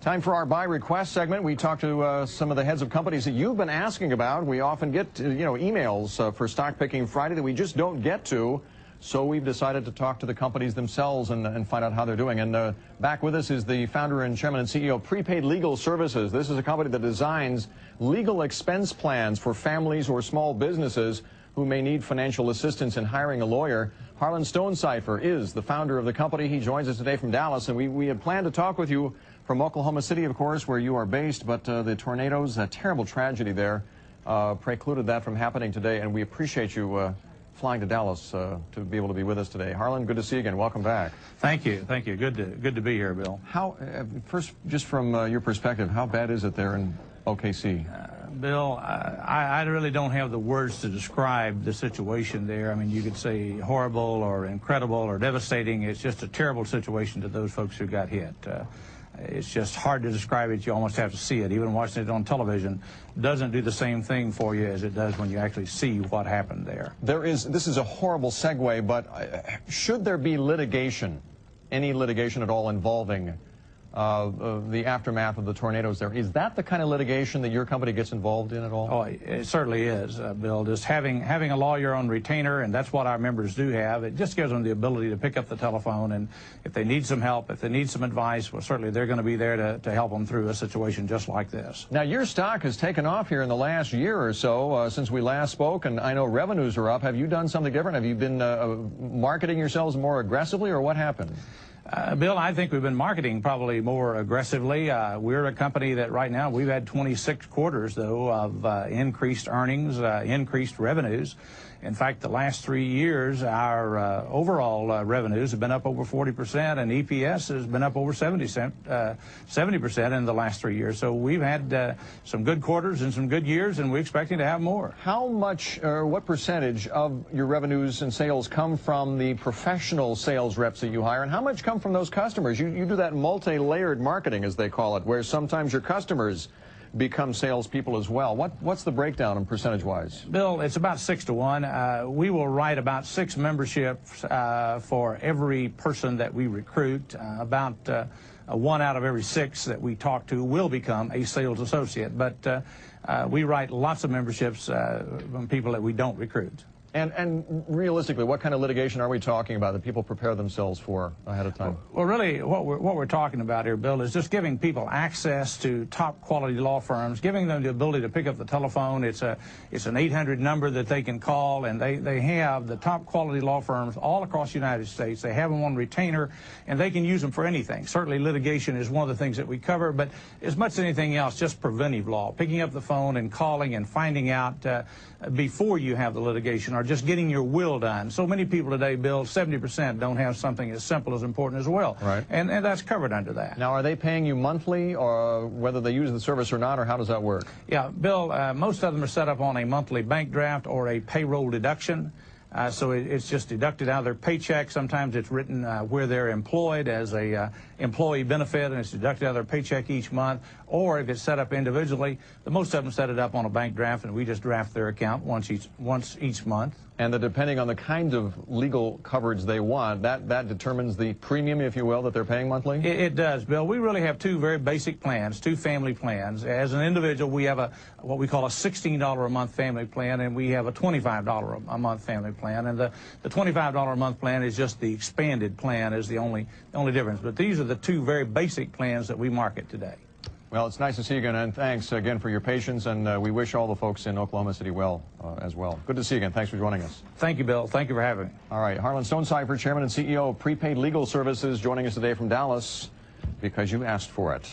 Time for our Buy Request segment. We talk to some of the heads of companies that you've been asking about. We often get emails for Stock Picking Friday that we just don't get to. So we've decided to talk to the companies themselves and find out how they're doing. And back with us is the founder and chairman and CEO of Prepaid Legal Services. This is a company that designs legal expense plans for families or small businesses who may need financial assistance in hiring a lawyer. Harland Stonecipher is the founder of the company. He joins us today from Dallas, and we had planned to talk with you from Oklahoma City, of course, where you are based, but the tornadoes, a terrible tragedy there, precluded that from happening today, and we appreciate you flying to Dallas to be able to be with us today. Harland, good to see you again. Welcome back. Thank you. Thank you. Good to be here, Bill. How, first, just from your perspective, how bad is it there in OKC? Bill, I really don't have the words to describe the situation there. I mean, you could say horrible or incredible or devastating. It's just a terrible situation to those folks who got hit. It's just hard to describe it. You almost have to see it. Even watching it on television doesn't do the same thing for you as it does when you actually see what happened there. This is a horrible segue, but should there be litigation, any litigation at all involving the aftermath of the tornadoes there, is that the kind of litigation that your company gets involved in at all? Oh, it certainly is, Bill. Just having a lawyer on retainer, and that's what our members do have, it just gives them the ability to pick up the telephone, and if they need some help, if they need some advice, well, certainly they're going to be there to help them through a situation just like this. Now, your stock has taken off here in the last year or so since we last spoke, and I know revenues are up. Have you done something different? Have you been marketing yourselves more aggressively, or what happened? Bill, I think we've been marketing probably more aggressively. We're a company that right now we've had 26 quarters, though, of increased earnings, increased revenues. In fact, the last 3 years, our overall revenues have been up over 40%, and EPS has been up over 70% in the last 3 years. So we've had some good quarters and some good years, and we're expecting to have more. How much, or what percentage of your revenues and sales come from the professional sales reps that you hire, and how much come from those customers? You do that multi-layered marketing, as they call it, where sometimes your customers become salespeople as well. What's the breakdown in percentage-wise? Bill, it's about 6 to 1. We will write about 6 memberships for every person that we recruit. About 1 out of every 6 that we talk to will become a sales associate. But we write lots of memberships from people that we don't recruit. And realistically, what kind of litigation are we talking about that people prepare themselves for ahead of time? Well, really, what we're talking about here, Bill, is just giving people access to top quality law firms, giving them the ability to pick up the telephone. It's an 800 number that they can call, and they have the top quality law firms all across the United States. They have them on retainer, and they can use them for anything. Certainly, litigation is one of the things that we cover, but as much as anything else, just preventive law, picking up the phone and calling and finding out before you have the litigation, or just getting your will done. So many people today, Bill, 70% don't have something as simple as important as a will. Right. And that's covered under that. Now, are they paying you monthly, or whether they use the service or not, or how does that work? Yeah, Bill, most of them are set up on a monthly bank draft or a payroll deduction. So it's just deducted out of their paycheck. Sometimes it's written where they're employed as a employee benefit, and it's deducted out of their paycheck each month. Or if it's set up individually, most of them set it up on a bank draft, and we just draft their account once each month. And depending on the kind of legal coverage they want, that determines the premium, if you will, that they're paying monthly? It does, Bill. We really have 2 very basic plans, 2 family plans. As an individual, we have what we call a $16 a month family plan, and we have a $25 a month family plan. And the $25 a month plan is just the expanded plan, is the only difference. But these are the 2 very basic plans that we market today. Well, it's nice to see you again, and thanks again for your patience, and we wish all the folks in Oklahoma City well as well. Good to see you again. Thanks for joining us. Thank you, Bill. Thank you for having me. All right, Harland Stonecipher, Chairman and CEO of Prepaid Legal Services, joining us today from Dallas because you asked for it.